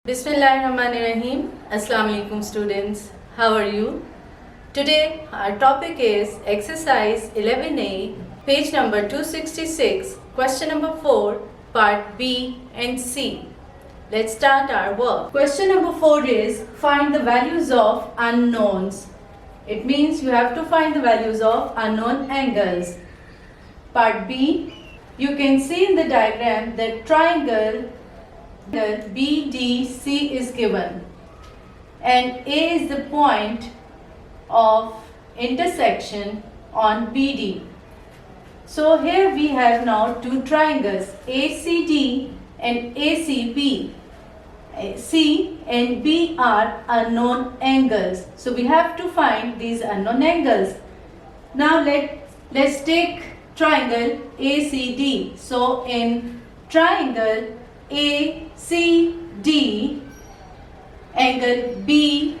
Bismillahirrahmanirrahim. Assalamu alaikum students. How are you? Today our topic is exercise 11A, page number 266, question number 4, part B and C. Let's start our work. Question number 4 is find the values of unknowns. It means you have to find the values of unknown angles. Part B, you can see in the diagram that triangle BDC is given and A is the point of intersection on BD. So here we have now two triangles ACD and ACB. C and B are unknown angles. So we have to find these unknown angles. Now let's take triangle ACD. So in triangle ACD, angle B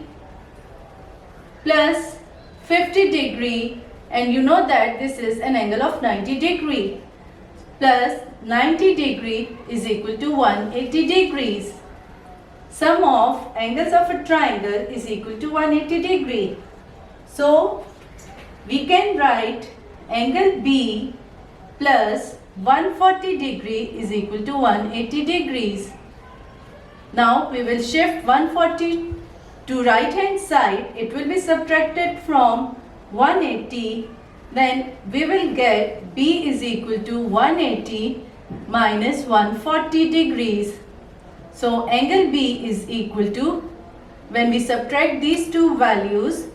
plus 50 degree, and you know that this is an angle of 90 degree, plus 90 degree is equal to 180 degrees. Sum of angles of a triangle is equal to 180 degree. So we can write angle B plus 140 degree is equal to 180 degrees. Now we will shift 140 to right hand side. It will be subtracted from 180. Then we will get B is equal to 180 minus 140 degrees. So angle B is equal to, when we subtract these two values,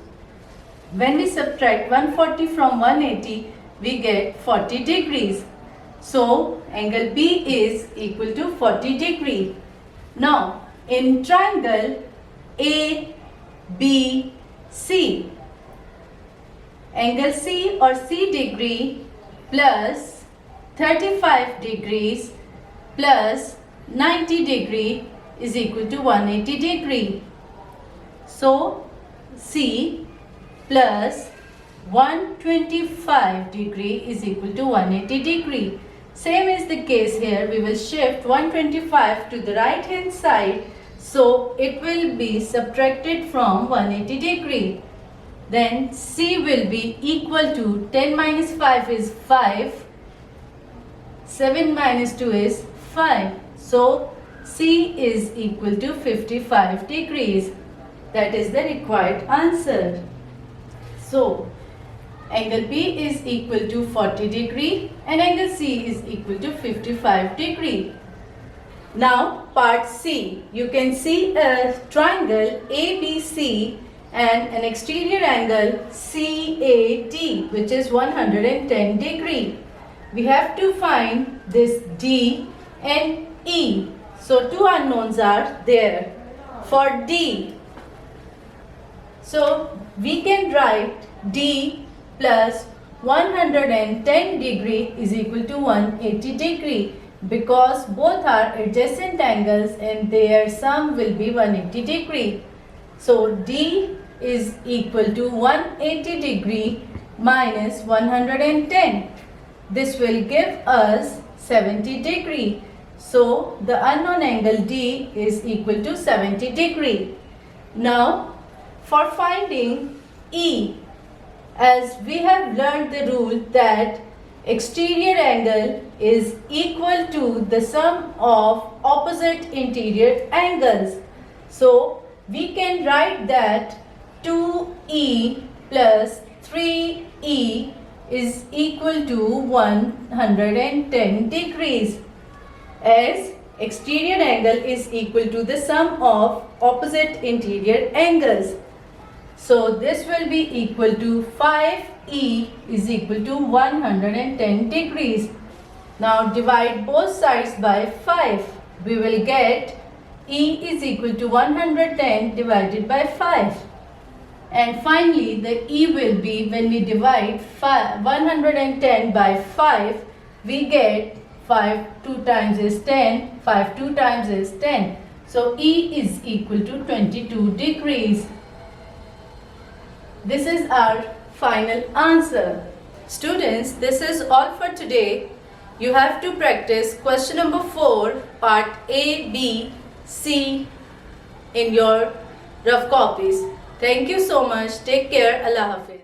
when we subtract 140 from 180, we get 40 degrees. So angle B is equal to 40 degree. Now in triangle ABC, angle C or C degree plus 35 degrees plus 90 degree is equal to 180 degree. So C plus 125 degree is equal to 180 degree. Same is the case here. We will shift 125 to the right hand side. So it will be subtracted from 180 degree. Then C will be equal to 10 minus 5 is 5. 7 minus 2 is 5. So C is equal to 55 degrees. That is the required answer. So angle B is equal to 40 degree and angle C is equal to 55 degree. Now part C, you can see a triangle ABC and an exterior angle CAD, which is 110 degree. We have to find this D and E. So two unknowns are there. For D, so we can write D plus 110 degree is equal to 180 degree because both are adjacent angles and their sum will be 180 degree. So D is equal to 180 degree minus 110. This will give us 70 degree. So the unknown angle D is equal to 70 degree. Now for finding E, as we have learned the rule that exterior angle is equal to the sum of opposite interior angles. So we can write that 2E plus 3E is equal to 110 degrees, as exterior angle is equal to the sum of opposite interior angles. So this will be equal to 5E is equal to 110 degrees. Now divide both sides by 5. We will get E is equal to 110 divided by 5. And finally the E will be, when we divide 110 by 5, we get 5 2 times is 10, 5 2 times is 10. So E is equal to 22 degrees. This is our final answer. Students, this is all for today. You have to practice question number 4, part A, B, C, in your rough copies. Thank you so much. Take care. Allah Hafiz.